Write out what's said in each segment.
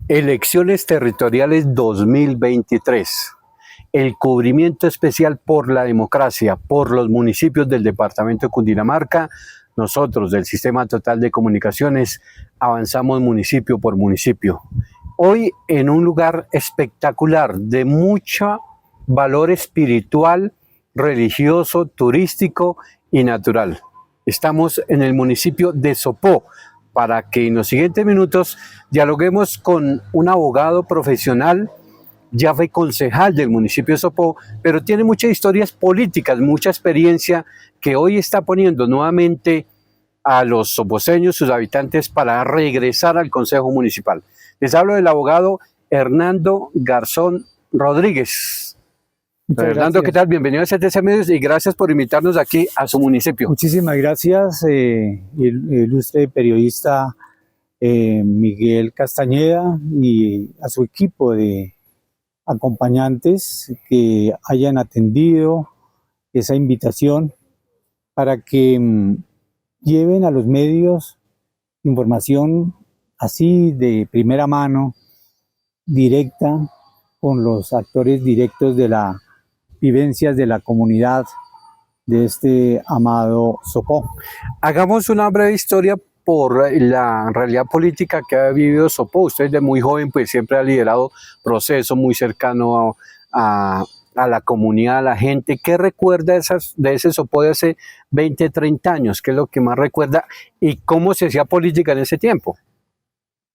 Elecciones territoriales 2023. El cubrimiento especial por la democracia, por los municipios del departamento de Cundinamarca. Nosotros del Sistema Total de Comunicaciones avanzamos municipio por municipio. Hoy en un lugar espectacular de mucho valor espiritual, religioso, turístico y natural. Estamos en el municipio de Sopó, para que en los siguientes minutos dialoguemos con un abogado profesional. Ya fue concejal del municipio de Sopó, pero tiene muchas historias políticas, mucha experiencia que hoy está poniendo nuevamente a los soposeños, sus habitantes, para regresar al Consejo Municipal. Les hablo del abogado Hernando Garzón Rodríguez. Hernando, ¿qué tal? Bienvenido a CTC Medios y gracias por invitarnos aquí a su municipio. Muchísimas gracias, ilustre periodista Miguel Castañeda, y a su equipo de acompañantes que hayan atendido esa invitación para que lleven a los medios información así de primera mano, directa, con los actores directos de las vivencias de la comunidad de este amado Sopó. Hagamos una breve historia por la realidad política que ha vivido Sopó. Usted de muy joven pues siempre ha liderado procesos muy cercanos a la comunidad, a la gente. ¿Qué recuerda de ese Sopó de hace 20, 30 años? ¿Qué es lo que más recuerda? ¿Y cómo se hacía política en ese tiempo?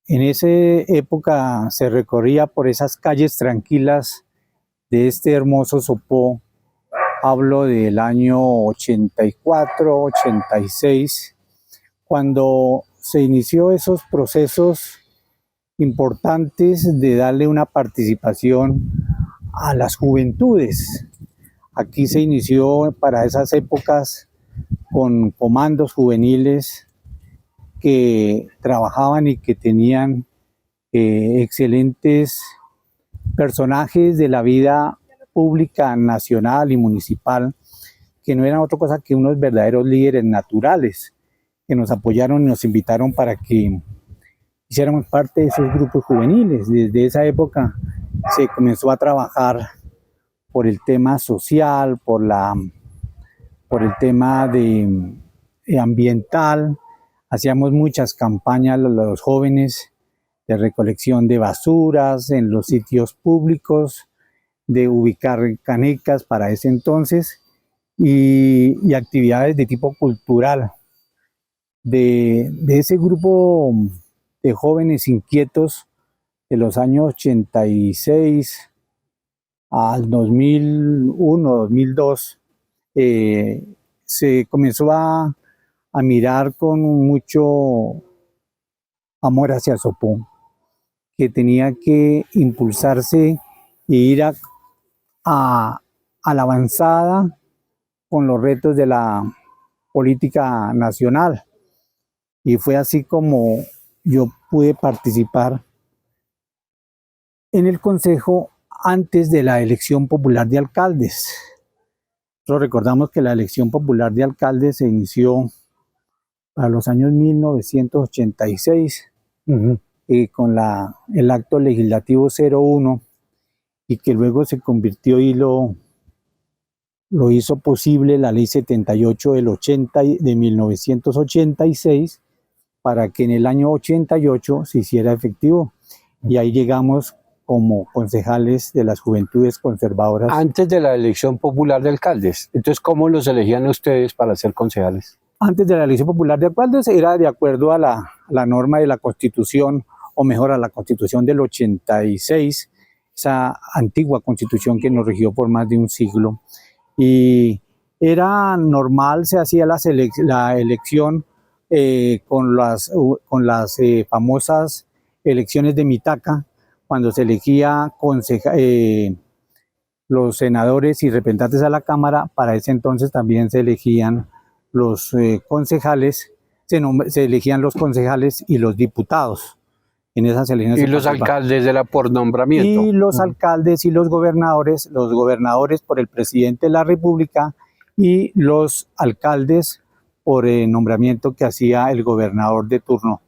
En esa época se recorría por esas calles tranquilas de este hermoso Sopó. Hablo del año 84, 86, cuando se inició esos procesos importantes de darle una participación a las juventudes. Aquí se inició para esas épocas con comandos juveniles que trabajaban y que tenían excelentes personajes de la vida pública, nacional y municipal, que no eran otra cosa que unos verdaderos líderes naturales, que nos apoyaron y nos invitaron para que hiciéramos parte de esos grupos juveniles. Desde esa época se comenzó a trabajar por el tema social, por el tema ambiental. Hacíamos muchas campañas los jóvenes de recolección de basuras en los sitios públicos, de ubicar canecas para ese entonces, y actividades de tipo cultural. De ese grupo de jóvenes inquietos de los años 86 al 2001, 2002, se comenzó a mirar con mucho amor hacia Sopó, que tenía que impulsarse e ir a la avanzada con los retos de la política nacional. Y fue así como yo pude participar en el Consejo antes de la elección popular de alcaldes. Nosotros recordamos que la elección popular de alcaldes se inició para los años 1986, con el acto legislativo 01, y que luego se convirtió y lo hizo posible la ley 78 de 1986, para que en el año 88 se hiciera efectivo. Y ahí llegamos como concejales de las Juventudes Conservadoras. Antes de la elección popular de alcaldes, entonces, ¿cómo los elegían ustedes para ser concejales? Antes de la elección popular de alcaldes era de acuerdo a la norma de la Constitución, o mejor, a la Constitución del 86, esa antigua Constitución que nos rigió por más de un siglo. Y era normal, se hacía la elección con las famosas elecciones de Mitaca, cuando se elegía los senadores y representantes a la Cámara. Para ese entonces también se elegían los concejales, se elegían los concejales y los diputados. En esas elecciones. Y los alcaldes por nombramiento. Y los alcaldes y los gobernadores por el presidente de la República, y los alcaldes por el nombramiento que hacía el gobernador de turno.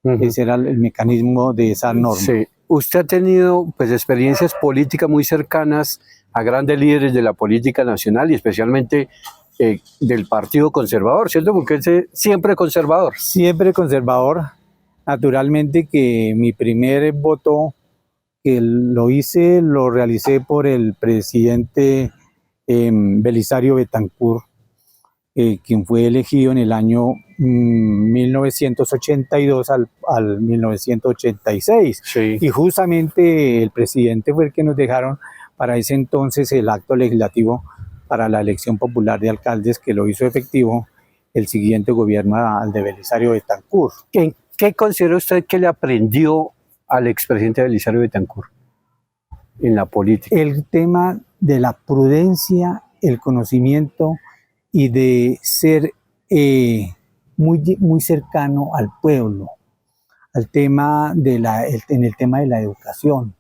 Ese era el mecanismo de esa norma. Sí. usted ha tenido pues experiencias políticas muy cercanas a grandes líderes de la política nacional y especialmente del Partido Conservador, ¿cierto? Porque es siempre conservador. Siempre conservador. Naturalmente que mi primer voto que lo realicé por el presidente Belisario Betancur, quien fue elegido en el año 1982 al 1986. Sí. Y justamente el presidente fue el que nos dejaron para ese entonces el acto legislativo para la elección popular de alcaldes, que lo hizo efectivo el siguiente gobierno al de Belisario Betancur. ¿Qué considera usted que le aprendió al expresidente Belisario Betancur en la política? El tema de la prudencia, el conocimiento y de ser muy cercano al pueblo, al tema en el tema de la educación.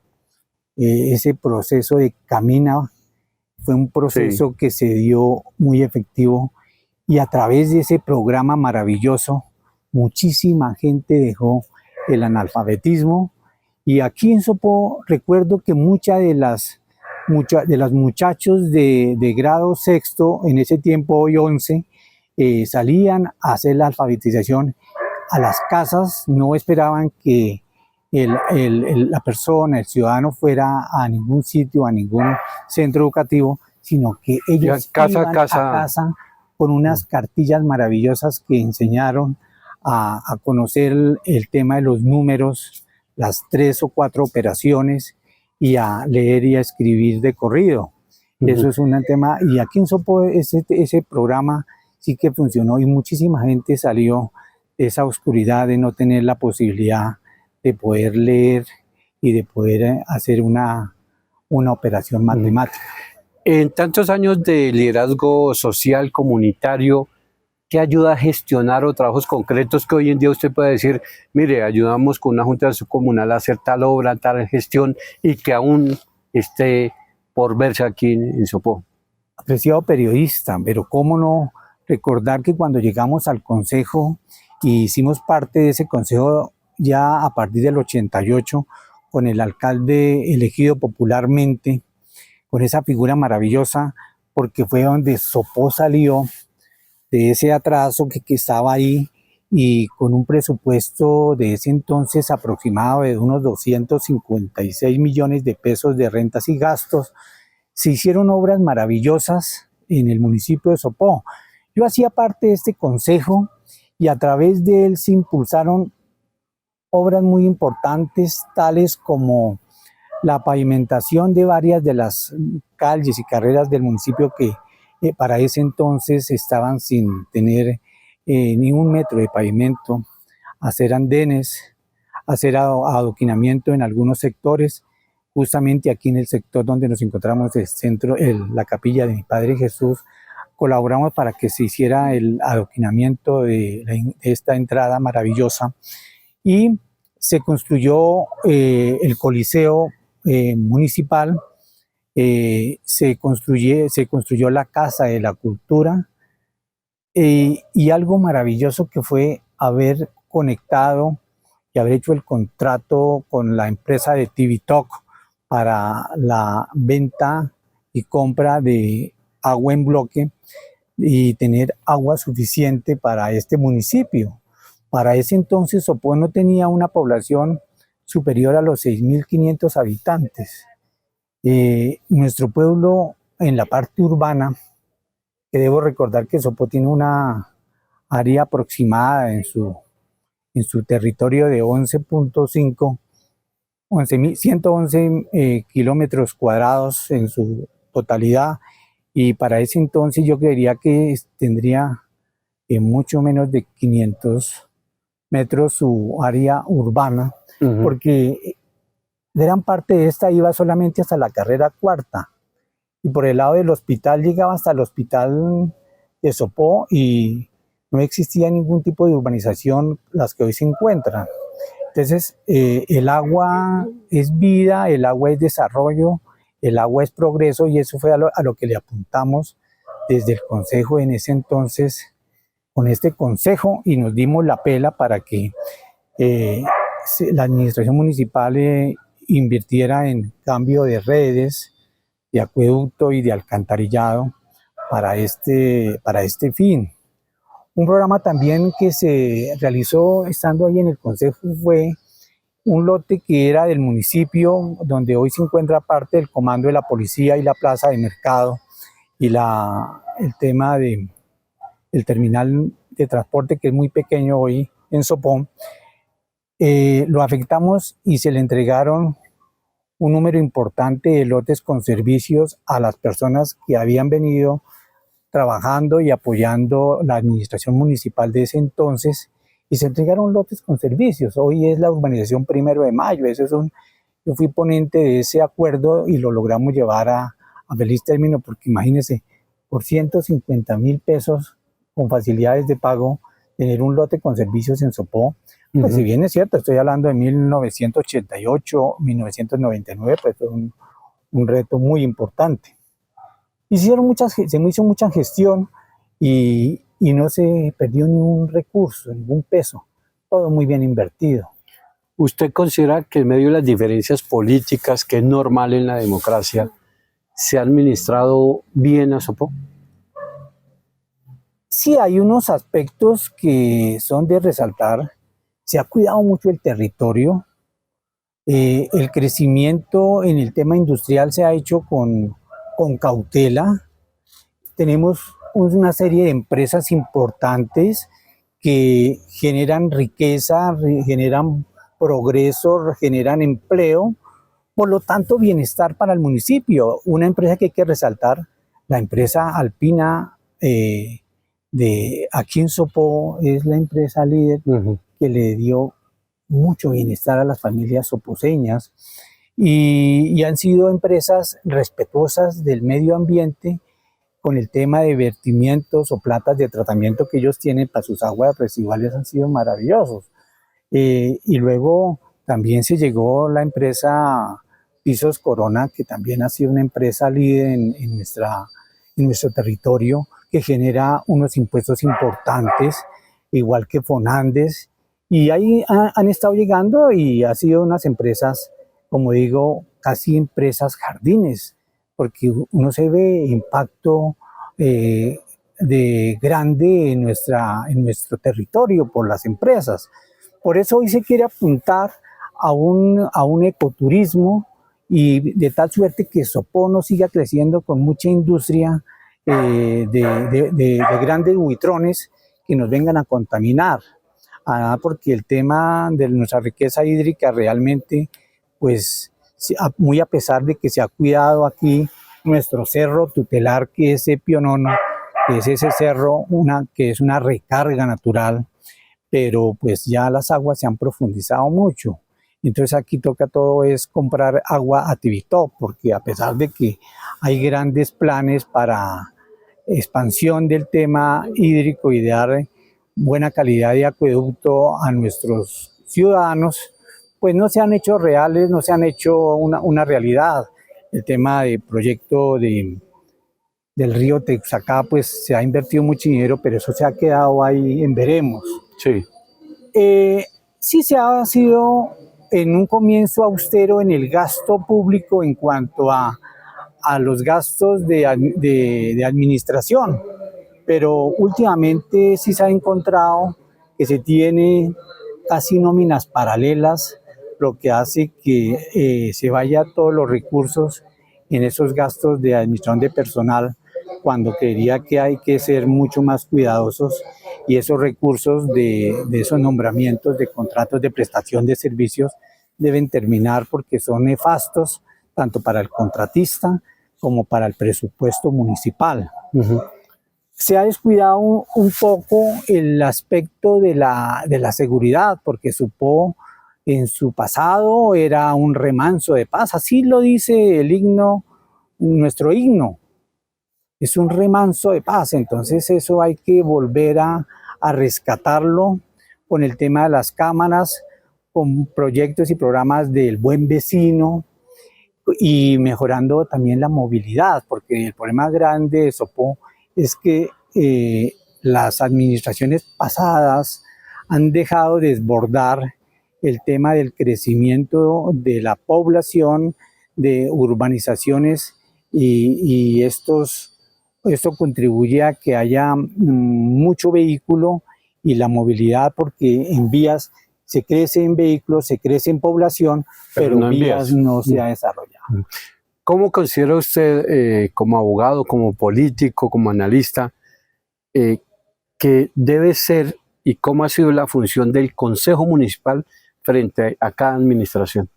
Ese proceso de Camina fue un proceso que se dio muy efectivo, y a través de ese programa maravilloso muchísima gente dejó el analfabetismo. Y aquí en Sopó recuerdo que muchas de las muchachos de grado sexto, en ese tiempo hoy 11, salían a hacer la alfabetización a las casas. No esperaban que la persona, el ciudadano, fuera a ningún sitio, a ningún centro educativo, sino que ellos iban a casa con unas cartillas maravillosas que enseñaron a conocer el tema de los números, las 3 o 4 operaciones, y a leer y a escribir de corrido. Eso es un tema, y aquí en Sopó ese programa sí que funcionó, y muchísima gente salió de esa oscuridad de no tener la posibilidad de poder leer y de poder hacer una operación matemática. En tantos años de liderazgo social, comunitario, ¿qué ayuda a gestionar o trabajos concretos que hoy en día usted puede decir, mire, ayudamos con una junta comunal a hacer tal obra, tal gestión, y que aún esté por verse aquí en Sopó? Apreciado periodista, pero cómo no recordar que cuando llegamos al consejo y hicimos parte de ese consejo ya a partir del 88, con el alcalde elegido popularmente, con esa figura maravillosa, porque fue donde Sopó salió de ese atraso que estaba ahí, y con un presupuesto de ese entonces aproximado de unos 256 millones de pesos de rentas y gastos, se hicieron obras maravillosas en el municipio de Sopó. Yo hacía parte de este consejo, y a través de él se impulsaron obras muy importantes, tales como la pavimentación de varias de las calles y carreras del municipio que para ese entonces estaban sin tener ni un metro de pavimento, hacer andenes, hacer adoquinamiento en algunos sectores. Justamente aquí en el sector donde nos encontramos, el centro, la capilla de mi Padre Jesús, colaboramos para que se hiciera el adoquinamiento de esta entrada maravillosa, y se construyó el Coliseo municipal, se construyó la Casa de la Cultura, y algo maravilloso que fue haber conectado y haber hecho el contrato con la empresa de Tivitok para la venta y compra de agua en bloque, y tener agua suficiente para este municipio. Para ese entonces Sopó no tenía una población superior a los 6.500 habitantes. Nuestro pueblo en la parte urbana, que debo recordar que Sopó tiene una área aproximada en su territorio de 111 kilómetros cuadrados en su totalidad, y para ese entonces yo creería que tendría mucho menos de 500 metros su área urbana, porque gran parte de esta iba solamente hasta la carrera cuarta, y por el lado del hospital llegaba hasta el hospital de Sopó, y no existía ningún tipo de urbanización las que hoy se encuentran. Entonces el agua es vida, el agua es desarrollo, el agua es progreso, y eso fue a lo que le apuntamos desde el consejo en ese entonces, con este consejo, y nos dimos la pela para que la administración municipal invirtiera en cambio de redes, de acueducto y de alcantarillado para este fin. Un programa también que se realizó estando ahí en el Consejo fue un lote que era del municipio, donde hoy se encuentra parte del comando de la policía y la plaza de mercado y el tema del terminal de transporte, que es muy pequeño hoy en Sopó. Lo afectamos y se le entregaron un número importante de lotes con servicios a las personas que habían venido trabajando y apoyando la administración municipal de ese entonces, y se entregaron lotes con servicios. Hoy es la urbanización 1 de Mayo. Yo fui ponente de ese acuerdo y lo logramos llevar a feliz término, porque imagínense, por 150.000 pesos con facilidades de pago, tener un lote con servicios en Sopó, pues si bien es cierto, estoy hablando de 1988, 1999, pues fue un reto muy importante. Se me hizo mucha gestión y no se perdió ni un recurso, ningún peso, todo muy bien invertido. ¿Usted considera que en medio de las diferencias políticas, que es normal en la democracia, se ha administrado bien a Sopó? Sí, hay unos aspectos que son de resaltar. Se ha cuidado mucho el territorio. El crecimiento en el tema industrial se ha hecho con cautela. Tenemos una serie de empresas importantes que generan riqueza, generan progreso, generan empleo, por lo tanto bienestar para el municipio. Una empresa que hay que resaltar, la empresa Alpina de aquí en Sopó, es la empresa líder que le dio mucho bienestar a las familias soposeñas, y han sido empresas respetuosas del medio ambiente con el tema de vertimientos o plantas de tratamiento que ellos tienen para sus aguas residuales. Han sido maravillosos. Y luego también se llegó la empresa Pisos Corona, que también ha sido una empresa líder en nuestro territorio, que genera unos impuestos importantes, igual que Fonandes, y ahí han estado llegando y ha sido unas empresas, como digo, casi empresas jardines, porque uno se ve impacto de grande en nuestro territorio por las empresas. Por eso hoy se quiere apuntar a un ecoturismo, y de tal suerte que Sopó no siga creciendo con mucha industria de grandes buitrones que nos vengan a contaminar. Porque el tema de nuestra riqueza hídrica realmente, pues muy a pesar de que se ha cuidado aquí nuestro cerro tutelar, que es Pionono, que es ese cerro que es una recarga natural, pero pues ya las aguas se han profundizado mucho. Entonces aquí toca todo es comprar agua a Tibitó, porque a pesar de que hay grandes planes para expansión del tema hídrico y de dar buena calidad de acueducto a nuestros ciudadanos, pues no se han hecho reales, no se han hecho una realidad. El tema del proyecto del río Texacá, pues se ha invertido mucho dinero, pero eso se ha quedado ahí en veremos. Sí. Sí se ha sido en un comienzo austero en el gasto público en cuanto a los gastos de administración, pero últimamente sí se ha encontrado que se tiene casi nóminas paralelas, lo que hace que se vaya todos los recursos en esos gastos de administración de personal, cuando creería que hay que ser mucho más cuidadosos, y esos recursos de esos nombramientos de contratos de prestación de servicios deben terminar, porque son nefastos tanto para el contratista como para el presupuesto municipal. Se ha descuidado un poco el aspecto de la seguridad, porque Sopó en su pasado era un remanso de paz. Así lo dice el himno, nuestro himno. Es un remanso de paz. Entonces eso hay que volver a rescatarlo con el tema de las cámaras, con proyectos y programas del buen vecino, y mejorando también la movilidad, porque el problema grande de Sopó es que las administraciones pasadas han dejado desbordar el tema del crecimiento de la población, de urbanizaciones y esto contribuye a que haya mucho vehículo y la movilidad, porque en vías se crece en vehículos, se crece en población, pero no en vías no se ha desarrollado. ¿Cómo considera usted, como abogado, como político, como analista, que debe ser y cómo ha sido la función del Consejo Municipal frente a cada administración?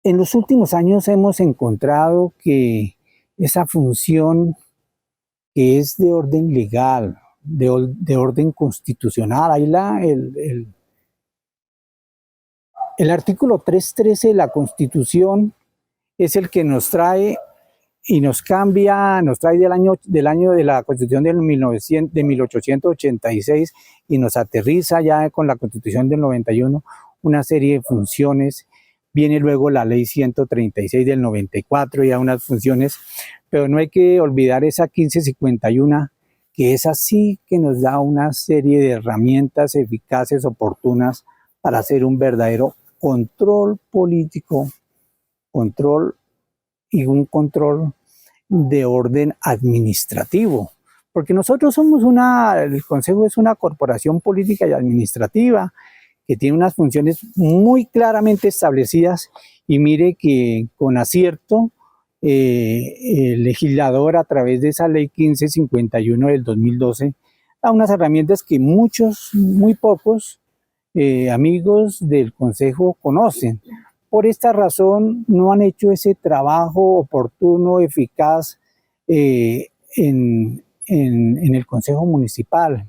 En los últimos años hemos encontrado que esa función que es de orden legal, de orden constitucional, ahí el artículo 313 de la Constitución es el que nos trae y nos cambia, nos trae del año de la Constitución de 1886 y nos aterriza ya con la Constitución del 91 una serie de funciones. Viene luego la Ley 136 del 94, ya unas funciones, pero no hay que olvidar esa 1551, que es así que nos da una serie de herramientas eficaces, oportunas, para hacer un verdadero control político, control y un control de orden administrativo, porque nosotros somos el Consejo es una corporación política y administrativa que tiene unas funciones muy claramente establecidas, y mire que con acierto el legislador, a través de esa ley 1551 del 2012, da unas herramientas que muy pocos amigos del Consejo conocen. Por esta razón no han hecho ese trabajo oportuno, eficaz en el Consejo Municipal.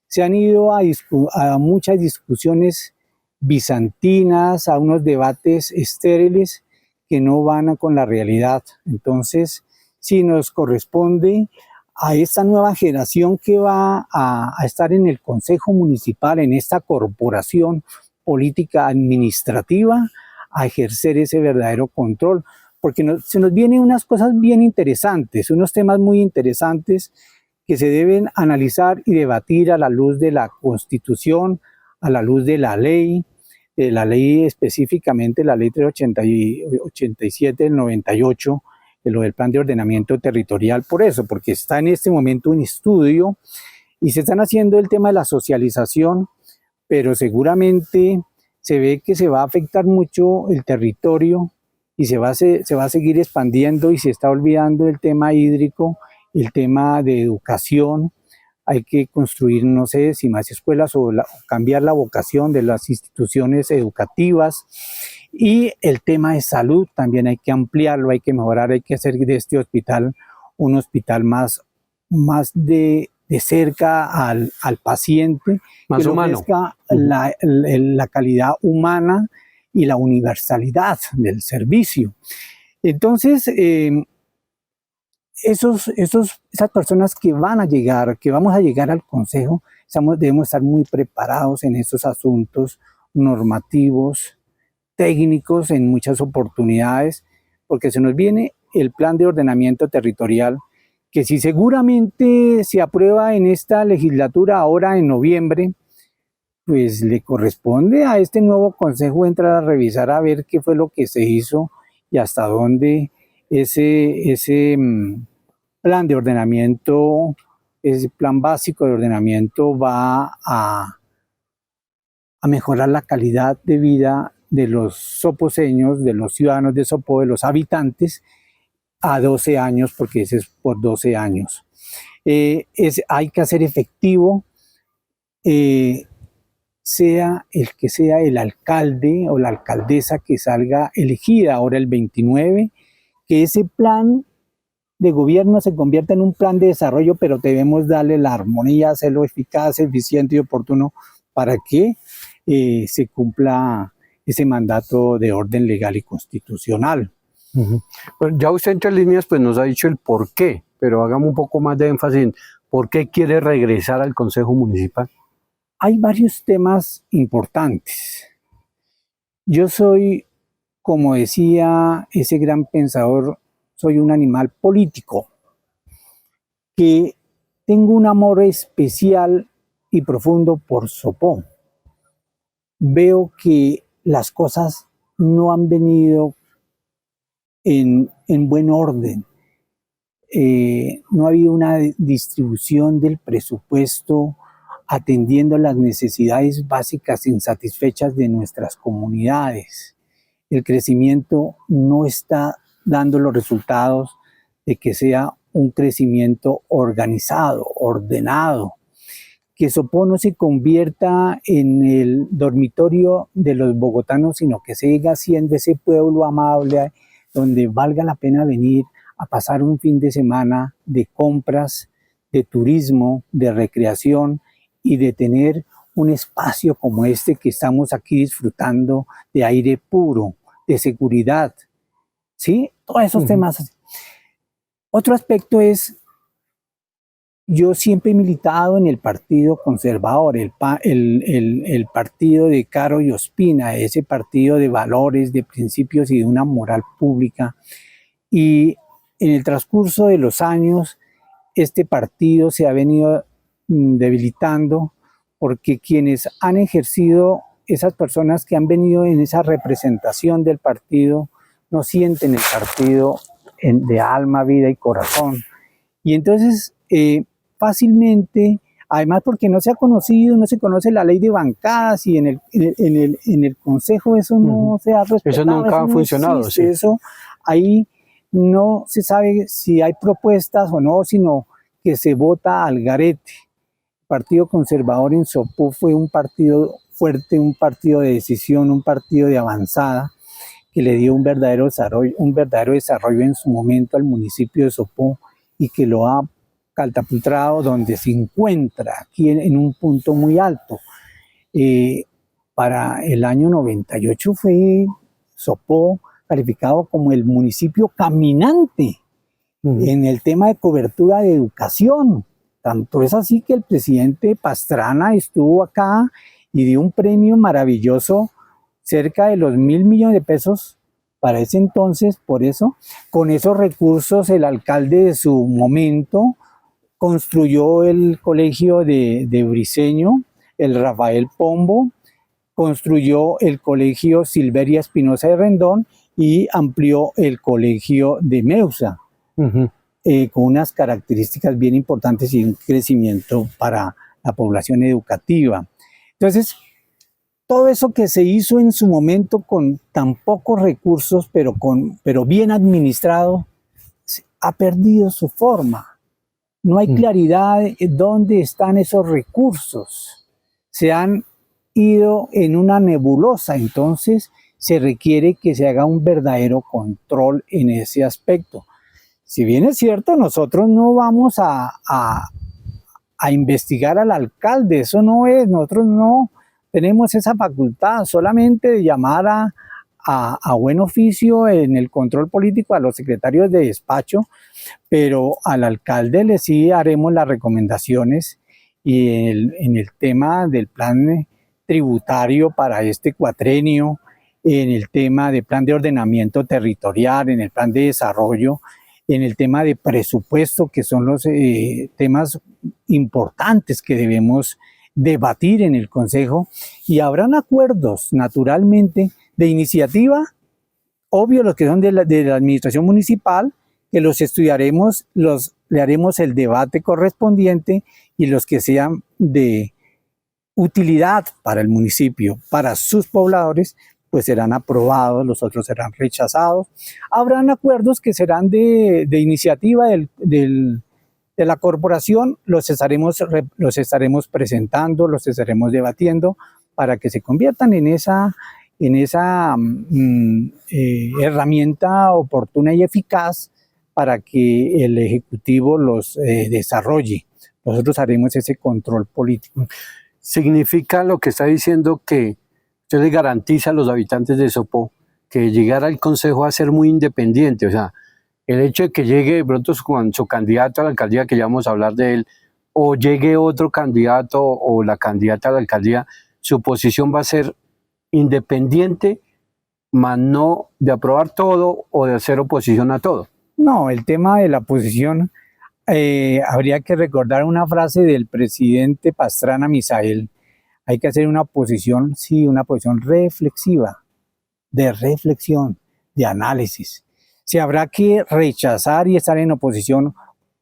Se han ido a muchas discusiones bizantinas, a unos debates estériles que no van con la realidad. Entonces, sí nos corresponde a esta nueva generación que va a estar en el Consejo Municipal, en esta corporación política administrativa, a ejercer ese verdadero control, porque se nos vienen unas cosas bien interesantes, unos temas muy interesantes que se deben analizar y debatir a la luz de la Constitución, a la luz de la ley específicamente la ley 387 del 98, de lo del plan de ordenamiento territorial, por eso, porque está en este momento en estudio y se están haciendo el tema de la socialización, pero seguramente se ve que se va a afectar mucho el territorio y se va a seguir expandiendo, y se está olvidando el tema hídrico, el tema de educación. Hay que construir, no sé, si más escuelas o cambiar la vocación de las instituciones educativas. Y el tema de salud también hay que ampliarlo, hay que mejorar, hay que hacer de este hospital un hospital más de cerca al paciente, más que humano, ofrezca la calidad humana y la universalidad del servicio. Entonces, esas personas que van a llegar, que vamos a llegar al Consejo, debemos estar muy preparados en estos asuntos normativos, técnicos en muchas oportunidades, porque se nos viene el plan de ordenamiento territorial, que si seguramente se aprueba en esta legislatura ahora en noviembre, pues le corresponde a este nuevo Consejo entrar a revisar a ver qué fue lo que se hizo y hasta dónde ese plan de ordenamiento, ese plan básico de ordenamiento va a mejorar la calidad de vida de los soposeños, de los ciudadanos de Sopó, de los habitantes, a 12 años, porque ese es por 12 años. Hay que hacer efectivo, sea el que sea el alcalde o la alcaldesa que salga elegida ahora el 29, que ese plan de gobierno se convierta en un plan de desarrollo, pero debemos darle la armonía, hacerlo eficaz, eficiente y oportuno para que se cumpla ese mandato de orden legal y constitucional. Bueno, ya usted entre líneas pues nos ha dicho el por qué, pero hagamos un poco más de énfasis en por qué quiere regresar al Consejo Municipal. Hay varios temas importantes. Yo soy, como decía ese gran pensador, soy un animal político, que tengo un amor especial y profundo por Sopó. veo que las cosas no han venido en buen orden. No ha habido una distribución del presupuesto atendiendo las necesidades básicas insatisfechas de nuestras comunidades. El crecimiento no está dando los resultados de que sea un crecimiento organizado, ordenado, que Sopó no se convierta en el dormitorio de los bogotanos, sino que siga siendo ese pueblo amable donde valga la pena venir a pasar un fin de semana de compras, de turismo, de recreación y de tener un espacio como este que estamos aquí disfrutando de aire puro, de seguridad, ¿sí? Todos esos temas. Otro aspecto es, yo siempre he militado en el Partido Conservador, el partido de Caro y Ospina, ese partido de valores, de principios y de una moral pública. Y en el transcurso de los años, este partido se ha venido debilitando porque quienes han ejercido, esas personas que han venido en esa representación del partido, no sienten el partido de alma, vida y corazón. Y entonces, fácilmente, además porque no se ha conocido, no se conoce la ley de bancadas y en el Consejo eso no se ha respetado. Eso nunca ha funcionado. Existe, sí. Eso ahí no se sabe si hay propuestas o no, sino que se vota al garete. El Partido Conservador en Sopó fue un partido fuerte, un partido de decisión, un partido de avanzada, que le dio un verdadero desarrollo en su momento al municipio de Sopó y que lo ha catapultado donde se encuentra, aquí en un punto muy alto. Para el año 98 fue Sopó calificado como el municipio caminante en el tema de cobertura de educación. Tanto es así que el presidente Pastrana estuvo acá y dio un premio maravilloso, cerca de los 1.000 millones de pesos para ese entonces. Por eso, con esos recursos, el alcalde de su momento construyó el colegio de Briceño, el Rafael Pombo, construyó el colegio Silveria Espinosa de Rendón y amplió el colegio de Meusa, con unas características bien importantes y un crecimiento para la población educativa. Entonces, todo eso que se hizo en su momento con tan pocos recursos, pero bien administrado, ha perdido su forma. No hay claridad de dónde están esos recursos. Se han ido en una nebulosa, entonces se requiere que se haga un verdadero control en ese aspecto. Si bien es cierto, nosotros no vamos a investigar al alcalde, eso no es, nosotros no tenemos esa facultad, solamente de llamar a buen oficio en el control político a los secretarios de despacho, pero al alcalde sí haremos las recomendaciones y en el tema del plan tributario para este cuatrenio, en el tema del plan de ordenamiento territorial, en el plan de desarrollo, en el tema de presupuesto, que son los temas importantes que debemos debatir en el Consejo, y habrán acuerdos naturalmente de iniciativa, obvio los que son de la administración municipal, que los estudiaremos, le haremos el debate correspondiente, y los que sean de utilidad para el municipio, para sus pobladores, pues serán aprobados, los otros serán rechazados. Habrán acuerdos que serán de iniciativa de la corporación, los estaremos presentando, los estaremos debatiendo para que se conviertan en esa herramienta oportuna y eficaz para que el Ejecutivo los desarrolle. Nosotros haremos ese control político. ¿Significa lo que está diciendo que usted le garantiza a los habitantes de Sopó que llegar al Consejo a ser muy independiente? O sea, el hecho de que llegue de pronto su candidato a la alcaldía, que ya vamos a hablar de él, o llegue otro candidato o la candidata a la alcaldía, su posición va a ser independiente, más no de aprobar todo o de hacer oposición a todo. No, el tema de la oposición, habría que recordar una frase del presidente Pastrana Misael Hay que hacer una oposición, sí, una oposición reflexiva, de reflexión, de análisis. Se habrá que rechazar y estar en oposición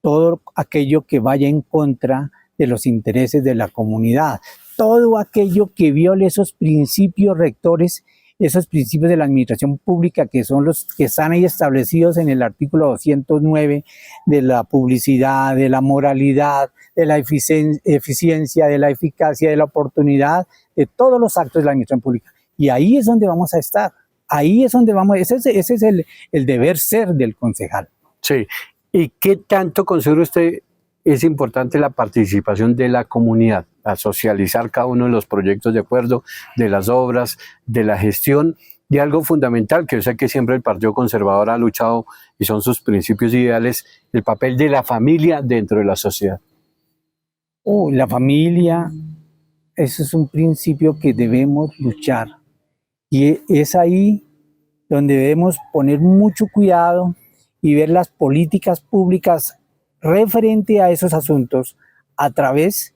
todo aquello que vaya en contra de los intereses de la comunidad, todo aquello que viole esos principios rectores, esos principios de la administración pública que son los que están ahí establecidos en el artículo 209 de la publicidad, de la moralidad, de la eficiencia, de la eficacia, de la oportunidad, de todos los actos de la administración pública. Y ahí es donde vamos a estar. Ahí es donde vamos, ese es el deber ser del concejal. Sí. ¿Y qué tanto considera usted es importante la participación de la comunidad, a socializar cada uno de los proyectos de acuerdo, de las obras, de la gestión, de algo fundamental que yo sé que siempre el Partido Conservador ha luchado y son sus principios ideales, el papel de la familia dentro de la sociedad? La familia, ese es un principio que debemos luchar. Y es ahí donde debemos poner mucho cuidado y ver las políticas públicas referente a esos asuntos a través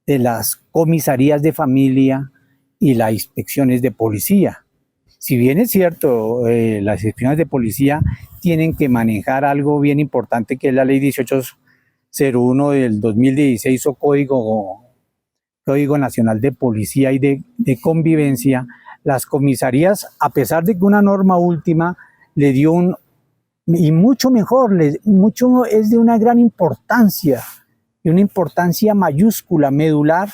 de las comisarías de familia y las inspecciones de policía. Si bien es cierto, las inspecciones de policía tienen que manejar algo bien importante que es la ley 1801 del 2016 o Código Nacional de Policía y de Convivencia, las comisarías, a pesar de que una norma última le dio y mucho mejor, mucho es de una gran importancia, y una importancia mayúscula, medular,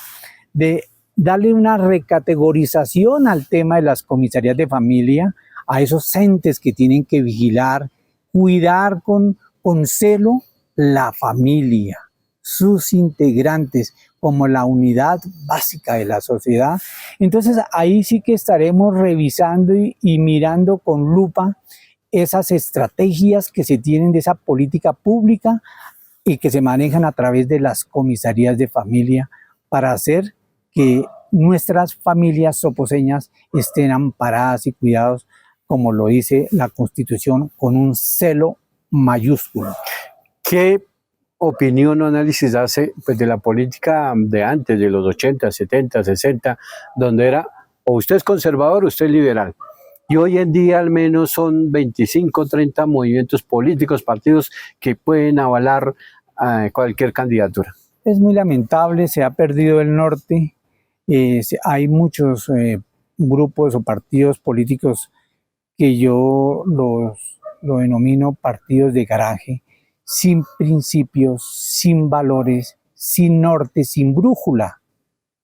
de darle una recategorización al tema de las comisarías de familia, a esos entes que tienen que vigilar, cuidar con celo la familia, sus integrantes, como la unidad básica de la sociedad. Entonces ahí sí que estaremos revisando y mirando con lupa esas estrategias que se tienen de esa política pública y que se manejan a través de las comisarías de familia para hacer que nuestras familias soposeñas estén amparadas y cuidados, como lo dice la Constitución, con un celo mayúsculo. ¿Qué opinión o análisis hace pues, de la política de antes, de los 80, 70, 60, donde era o usted es conservador o usted es liberal? Y hoy en día al menos son 25, 30 movimientos políticos, partidos que pueden avalar cualquier candidatura. Es muy lamentable, se ha perdido el norte, hay muchos grupos o partidos políticos que yo lo denomino partidos de garaje, sin principios, sin valores, sin norte, sin brújula,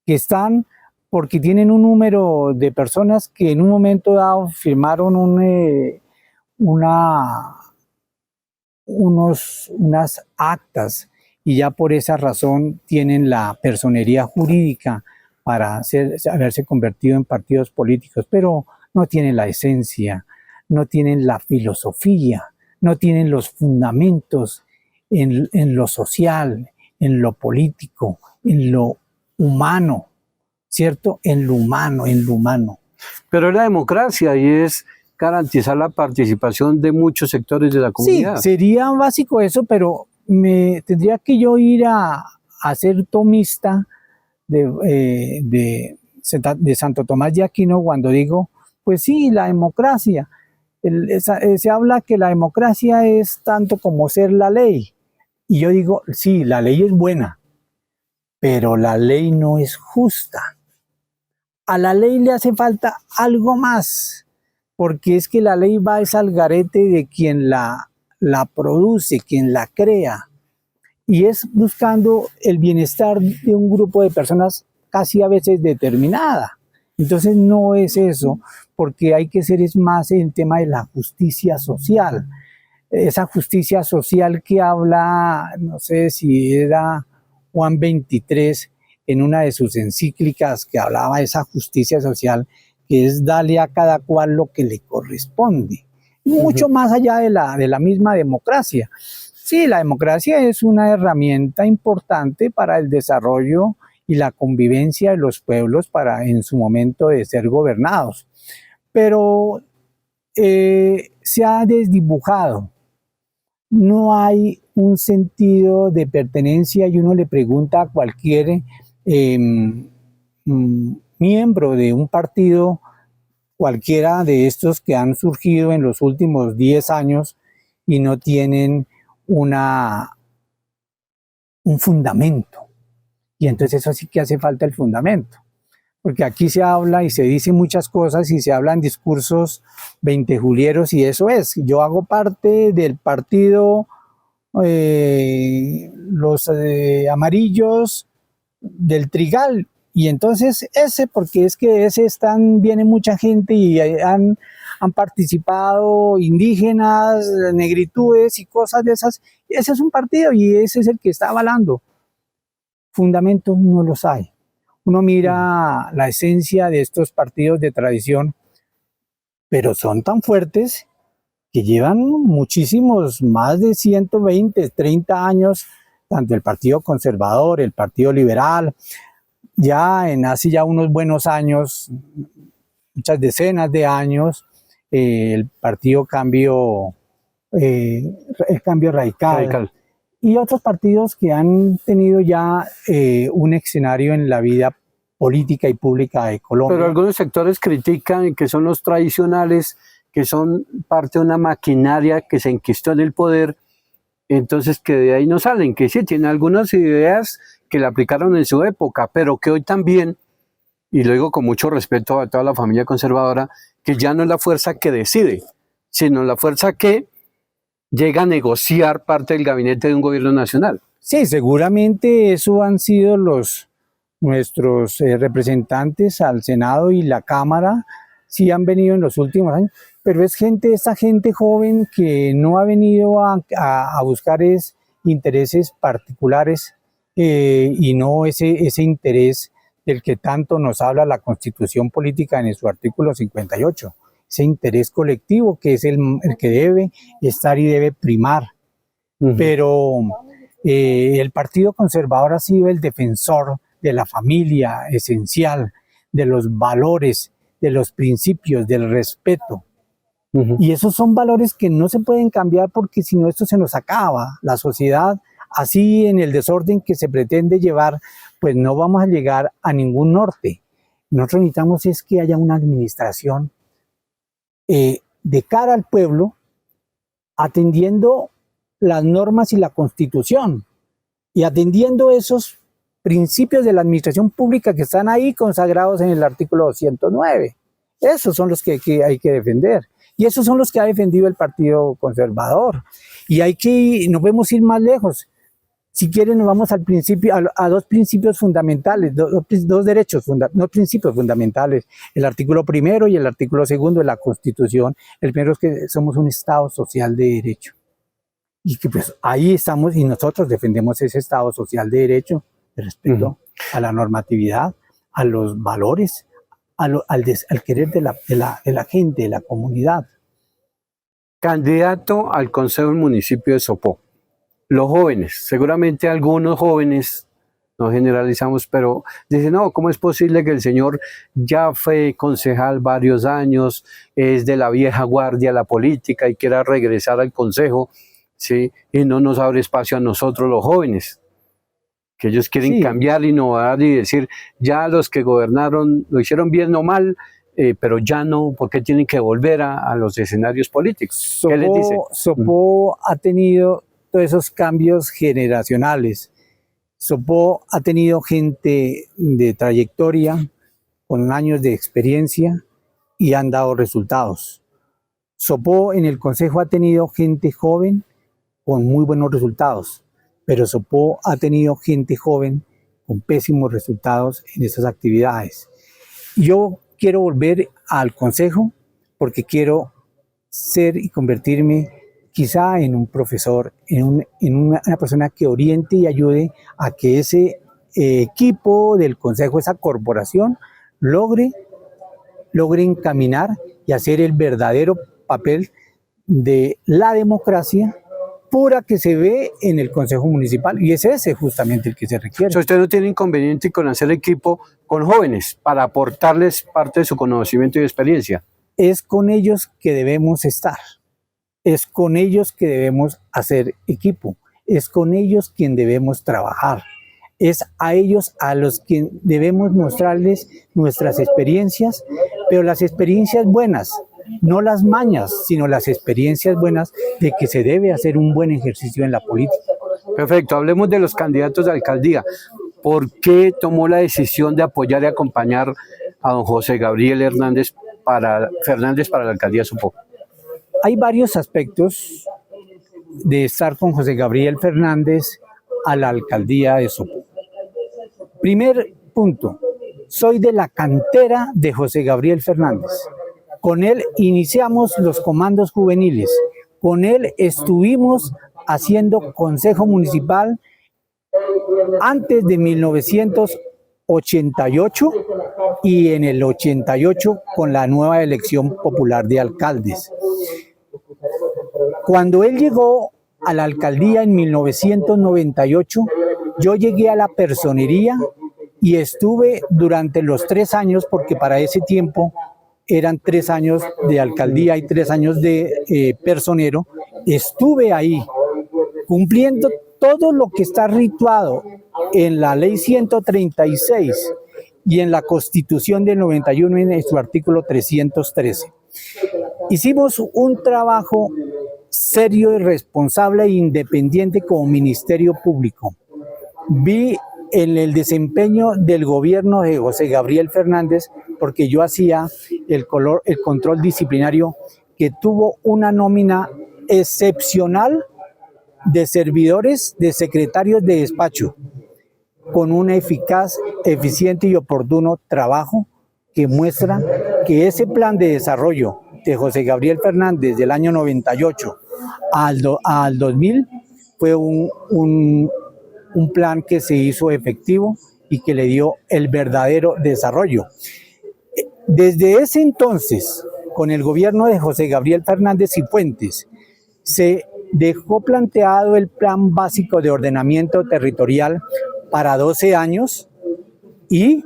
que están porque tienen un número de personas que en un momento dado firmaron unas actas y ya por esa razón tienen la personería jurídica para haberse convertido en partidos políticos, pero no tienen la esencia, no tienen la filosofía, no tienen los fundamentos en lo social, en lo político, en lo humano, ¿cierto? En lo humano, en lo humano. Pero es la democracia y es garantizar la participación de muchos sectores de la comunidad. Sí, sería básico eso, pero tendría que yo ir a ser tomista de Santo Tomás de Aquino cuando digo, pues sí, la democracia. Se habla que la democracia es tanto como ser la ley. Y yo digo, sí, la ley es buena, pero la ley no es justa. A la ley le hace falta algo más, porque es que la ley va al garete de quien la produce, quien la crea, y es buscando el bienestar de un grupo de personas casi a veces determinada. Entonces no es eso, porque hay que ser más en el tema de la justicia social. Esa justicia social que habla, no sé si era Juan XXIII, en una de sus encíclicas que hablaba de esa justicia social, que es darle a cada cual lo que le corresponde, mucho más allá de la misma democracia. Sí, la democracia es una herramienta importante para el desarrollo y la convivencia de los pueblos para en su momento de ser gobernados, pero se ha desdibujado. No hay un sentido de pertenencia y uno le pregunta a cualquier miembro de un partido cualquiera de estos que han surgido en los últimos 10 años y no tienen un fundamento. Y entonces eso sí que hace falta el fundamento. Porque aquí se habla y se dicen muchas cosas y se hablan discursos 20 julieros y eso es. Yo hago parte del partido los amarillos del Trigal. Y entonces ese, porque es que ese viene mucha gente y han participado indígenas, negritudes y cosas de esas. Ese es un partido y ese es el que está avalando. Fundamentos no los hay. Uno mira la esencia de estos partidos de tradición, pero son tan fuertes que llevan muchísimos, más de 120, 30 años, tanto el Partido Conservador, el Partido Liberal, hace ya unos buenos años, muchas decenas de años, el Partido el Cambio Radical, y otros partidos que han tenido ya un escenario en la vida política y pública de Colombia. Pero algunos sectores critican que son los tradicionales, que son parte de una maquinaria que se enquistó en el poder, entonces que de ahí no salen, que sí tienen algunas ideas que le aplicaron en su época, pero que hoy también, y lo digo con mucho respeto a toda la familia conservadora, que ya no es la fuerza que decide, sino la fuerza que llega a negociar parte del gabinete de un gobierno nacional. Sí, seguramente eso han sido nuestros representantes al Senado y la Cámara, sí han venido en los últimos años, pero es esta gente joven que no ha venido a buscar intereses particulares y no ese interés del que tanto nos habla la Constitución Política en su artículo 58, ese interés colectivo que es el que debe estar y debe primar. Pero el Partido Conservador ha sido el defensor de la familia esencial, de los valores, de los principios, del respeto. Y esos son valores que no se pueden cambiar porque si no esto se nos acaba. La sociedad, así en el desorden que se pretende llevar, pues no vamos a llegar a ningún norte. Nosotros necesitamos es que haya una administración de cara al pueblo, atendiendo las normas y la Constitución y atendiendo esos principios de la administración pública que están ahí consagrados en el artículo 209. Esos son los que hay que defender. Y esos son los que ha defendido el Partido Conservador. Y no podemos ir más lejos. Si quieren, nos vamos al principio, a dos principios fundamentales, dos derechos, no principios fundamentales, el artículo primero y el artículo segundo de la Constitución. El primero es que somos un Estado social de derecho. Y que pues ahí estamos y nosotros defendemos ese Estado social de derecho, de respeto a la normatividad, a los valores, al querer de la gente, de la comunidad. Candidato al Consejo del Municipio de Sopó. Los jóvenes, seguramente algunos jóvenes, no generalizamos, pero dicen, no, ¿cómo es posible que el señor ya fue concejal varios años, es de la vieja guardia la política y quiera regresar al consejo, ¿sí? Y no nos abre espacio a nosotros los jóvenes? Que ellos quieren cambiar, innovar y decir, ya los que gobernaron lo hicieron bien o mal, pero ya no, ¿por qué tienen que volver a los escenarios políticos? ¿Qué les dice? Sopó ha tenido todos esos cambios generacionales. Sopó ha tenido gente de trayectoria, con años de experiencia y han dado resultados. Sopó en el consejo ha tenido gente joven con muy buenos resultados, pero Sopó ha tenido gente joven con pésimos resultados en esas actividades. Yo quiero volver al consejo porque quiero ser y convertirme quizá en un profesor, en una persona que oriente y ayude a que ese equipo del consejo, esa corporación, logre encaminar y hacer el verdadero papel de la democracia pura que se ve en el Consejo Municipal, y es ese justamente el que se requiere. Entonces, ¿usted no tiene inconveniente con hacer equipo con jóvenes para aportarles parte de su conocimiento y experiencia? Es con ellos que debemos estar, es con ellos que debemos hacer equipo, es con ellos quien debemos trabajar, es a ellos a los que debemos mostrarles nuestras experiencias, pero las experiencias buenas, no las mañas, sino las experiencias buenas de que se debe hacer un buen ejercicio en la política. Perfecto, hablemos de los candidatos a alcaldía. ¿Por qué tomó la decisión de apoyar y acompañar a don José Gabriel Fernández para la alcaldía de Sopó? Hay varios aspectos de estar con José Gabriel Fernández a la alcaldía de Sopó. Primer punto, soy de la cantera de José Gabriel Fernández. Con él iniciamos los comandos juveniles, con él estuvimos haciendo consejo municipal antes de 1988 y en el 88 con la nueva elección popular de alcaldes. Cuando él llegó a la alcaldía en 1998, yo llegué a la personería y estuve durante los 3 años, porque para ese tiempo eran 3 años de alcaldía y 3 años de personero, estuve ahí cumpliendo todo lo que está rituado en la ley 136 y en la Constitución del 91 en su artículo 313. Hicimos un trabajo serio y responsable e independiente como Ministerio Público. Vi en el desempeño del gobierno de José Gabriel Fernández, porque yo hacía el control disciplinario, que tuvo una nómina excepcional de servidores, de secretarios de despacho, con un eficaz, eficiente y oportuno trabajo que muestra que ese plan de desarrollo de José Gabriel Fernández del año 98 al 2000 fue un plan que se hizo efectivo y que le dio el verdadero desarrollo. Desde ese entonces, con el gobierno de José Gabriel Fernández Cifuentes, se dejó planteado el Plan Básico de Ordenamiento Territorial para 12 años y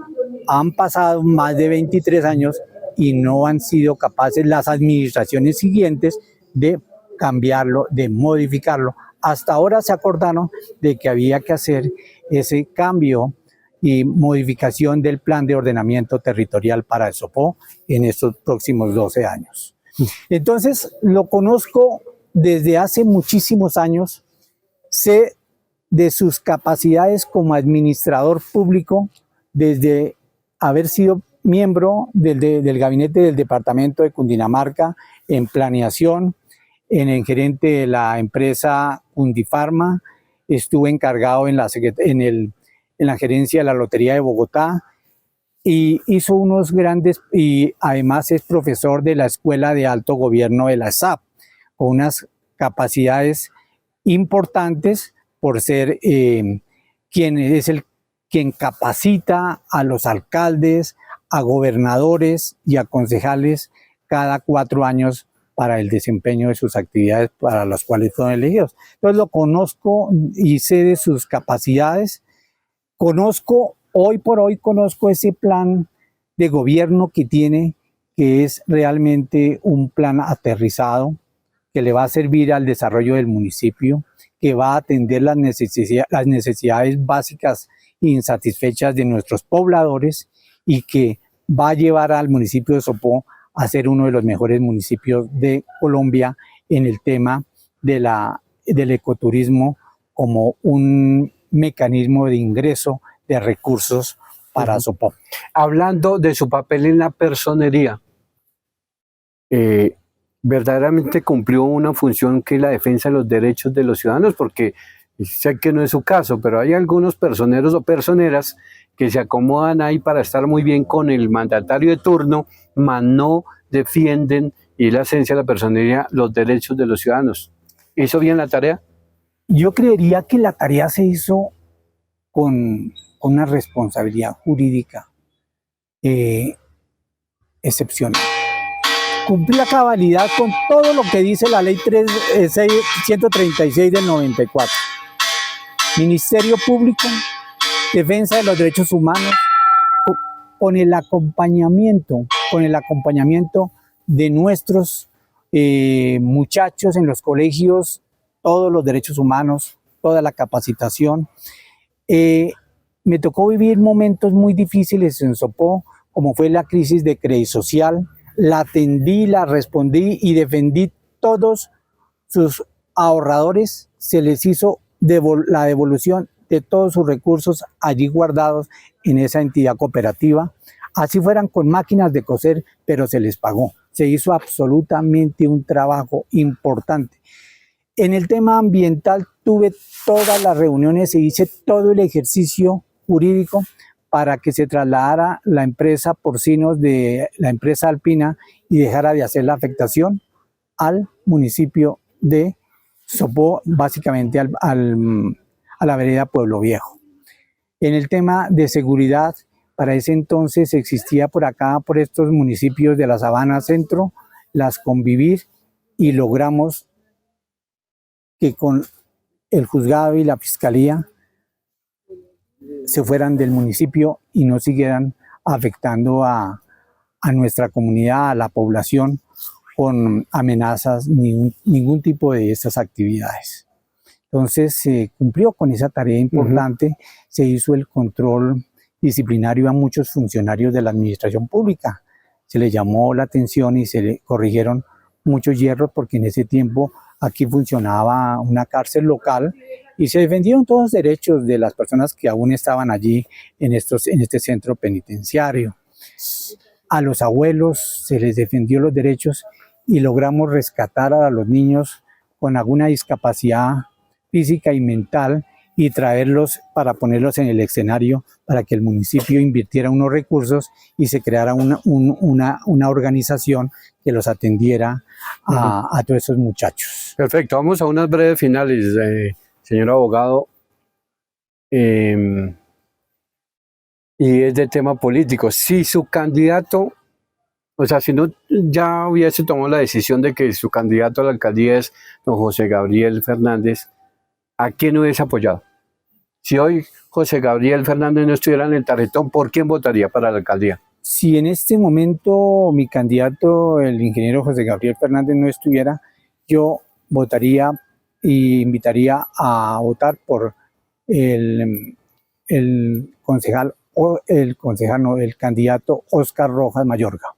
han pasado más de 23 años y no han sido capaces las administraciones siguientes de cambiarlo, de modificarlo. Hasta ahora se acordaron de que había que hacer ese cambio y modificación del Plan de Ordenamiento Territorial para el Sopó en estos próximos 12 años. Entonces, lo conozco desde hace muchísimos años, sé de sus capacidades como administrador público, desde haber sido miembro del gabinete del departamento de Cundinamarca en planeación, en el gerente de la empresa Cundifarma, estuve encargado en la gerencia de la Lotería de Bogotá y hizo unos grandes, y además es profesor de la Escuela de Alto Gobierno de la SAP, con unas capacidades importantes por ser quien capacita a los alcaldes, a gobernadores y a concejales cada 4 años para el desempeño de sus actividades para las cuales fueron elegidos. Entonces lo conozco y sé de sus capacidades. Hoy por hoy conozco ese plan de gobierno que tiene, que es realmente un plan aterrizado, que le va a servir al desarrollo del municipio, que va a atender las necesidades básicas e insatisfechas de nuestros pobladores y que va a llevar al municipio de Sopó a ser uno de los mejores municipios de Colombia en el tema del ecoturismo como un mecanismo de ingreso de recursos para Sopó. Hablando de su papel en la personería, verdaderamente cumplió una función que es la defensa de los derechos de los ciudadanos, porque sé que no es su caso, pero hay algunos personeros o personeras que se acomodan ahí para estar muy bien con el mandatario de turno, mas no defienden, y la esencia de la personería, los derechos de los ciudadanos. ¿Hizo bien la tarea? Yo creería que la tarea se hizo con una responsabilidad jurídica excepcional. Cumplí a cabalidad con todo lo que dice la ley 136 del 94. Ministerio Público, defensa de los derechos humanos, con el acompañamiento de nuestros muchachos en los colegios, todos los derechos humanos, toda la capacitación. Me tocó vivir momentos muy difíciles en Sopó, como fue la crisis de crédito social. La atendí, la respondí y defendí todos sus ahorradores. Se les hizo la devolución de todos sus recursos allí guardados en esa entidad cooperativa. Así fueran con máquinas de coser, pero se les pagó. Se hizo absolutamente un trabajo importante. En el tema ambiental tuve todas las reuniones e hice todo el ejercicio jurídico para que se trasladara la empresa Porcinos de la empresa Alpina y dejara de hacer la afectación al municipio de Sopó, básicamente a la vereda Pueblo Viejo. En el tema de seguridad, para ese entonces existía por acá, por estos municipios de la Sabana Centro, las Convivir, y logramos que con el juzgado y la fiscalía se fueran del municipio y no siguieran afectando a nuestra comunidad, a la población, con amenazas, ningún tipo de estas actividades. Entonces se cumplió con esa tarea importante, se hizo el control disciplinario a muchos funcionarios de la administración pública, se les llamó la atención y se le corrigieron muchos hierros, porque en ese tiempo aquí funcionaba una cárcel local y se defendieron todos los derechos de las personas que aún estaban allí en este centro penitenciario. A los abuelos se les defendió los derechos y logramos rescatar a los niños con alguna discapacidad física y mental y traerlos para ponerlos en el escenario para que el municipio invirtiera unos recursos y se creara una organización que los atendiera a todos esos muchachos. Perfecto, vamos a unas breves finales, señor abogado. Y es de tema político. Si su candidato, o sea, si no ya hubiese tomado la decisión de que su candidato a la alcaldía es don José Gabriel Fernández, ¿a quién hubiese apoyado? Si hoy José Gabriel Fernández no estuviera en el tarjetón, ¿por quién votaría para la alcaldía? Si en este momento mi candidato, el ingeniero José Gabriel Fernández, no estuviera, yo votaría e invitaría a votar por el candidato Óscar Rojas Mayorga.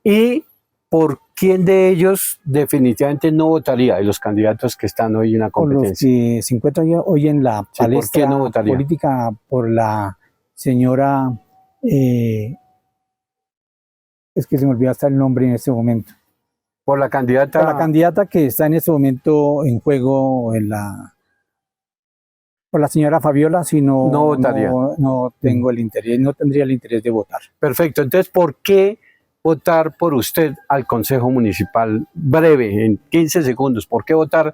¿Y por quién de ellos definitivamente no votaría, de los candidatos que están hoy en la competencia? Por los que se encuentran hoy en la palestra política, por la señora, es que se me olvidó hasta el nombre en este momento. Por la candidata. Por la candidata que está en este momento en juego por la señora Fabiola, si no votaría. No tengo el interés, no tendría el interés de votar. Perfecto, entonces ¿por qué votar por usted al Consejo Municipal? Breve, en 15 segundos, ¿por qué votar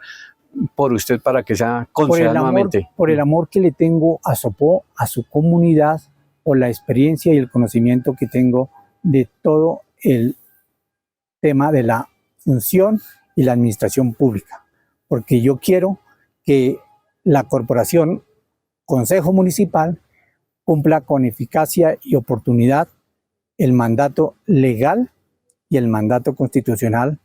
por usted para que sea concejal nuevamente? Por el amor que le tengo a Sopó, a su comunidad, por la experiencia y el conocimiento que tengo de todo el tema de la función y la administración pública, porque yo quiero que la corporación Consejo Municipal cumpla con eficacia y oportunidad el mandato legal y el mandato constitucional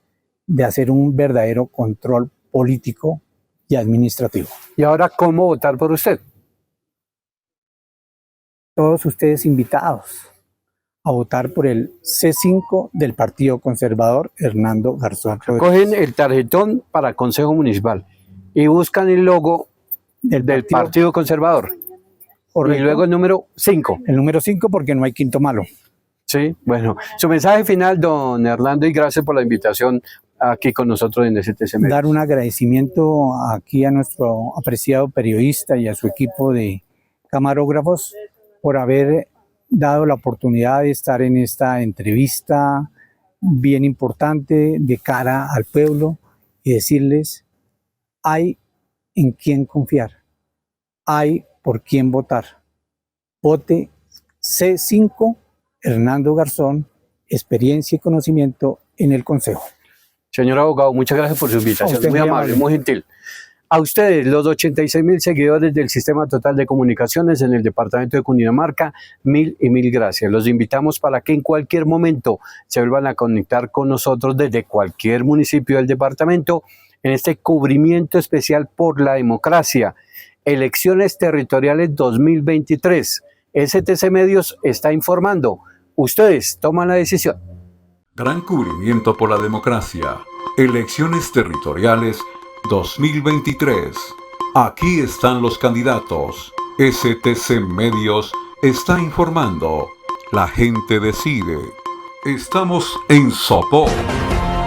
de hacer un verdadero control político y administrativo. ¿Y ahora cómo votar por usted? Todos ustedes invitados a votar por el C5 del Partido Conservador, Hernando Garzón. Cogen el tarjetón para Consejo Municipal y buscan el logo del Partido Conservador. Correcto. Y luego el número 5. El número 5, porque no hay quinto malo. Sí, bueno. Su mensaje final, don Hernando, y gracias por la invitación aquí con nosotros en STC Medios. Dar un agradecimiento aquí a nuestro apreciado periodista y a su equipo de camarógrafos por haber dado la oportunidad de estar en esta entrevista bien importante de cara al pueblo y decirles: hay en quién confiar, hay por quién votar. Vote C5, Hernando Garzón, experiencia y conocimiento en el Consejo. Señor abogado, muchas gracias por su invitación, muy amable, muy gentil. A ustedes, los 86.000 seguidores del Sistema Total de Comunicaciones en el departamento de Cundinamarca, mil y mil gracias. Los invitamos para que en cualquier momento se vuelvan a conectar con nosotros desde cualquier municipio del departamento en este cubrimiento especial por la democracia. Elecciones Territoriales 2023. STC Medios está informando. Ustedes toman la decisión. Gran cubrimiento por la democracia. Elecciones Territoriales 2023. Aquí están los candidatos. STC Medios está informando. La gente decide. Estamos en Sopó.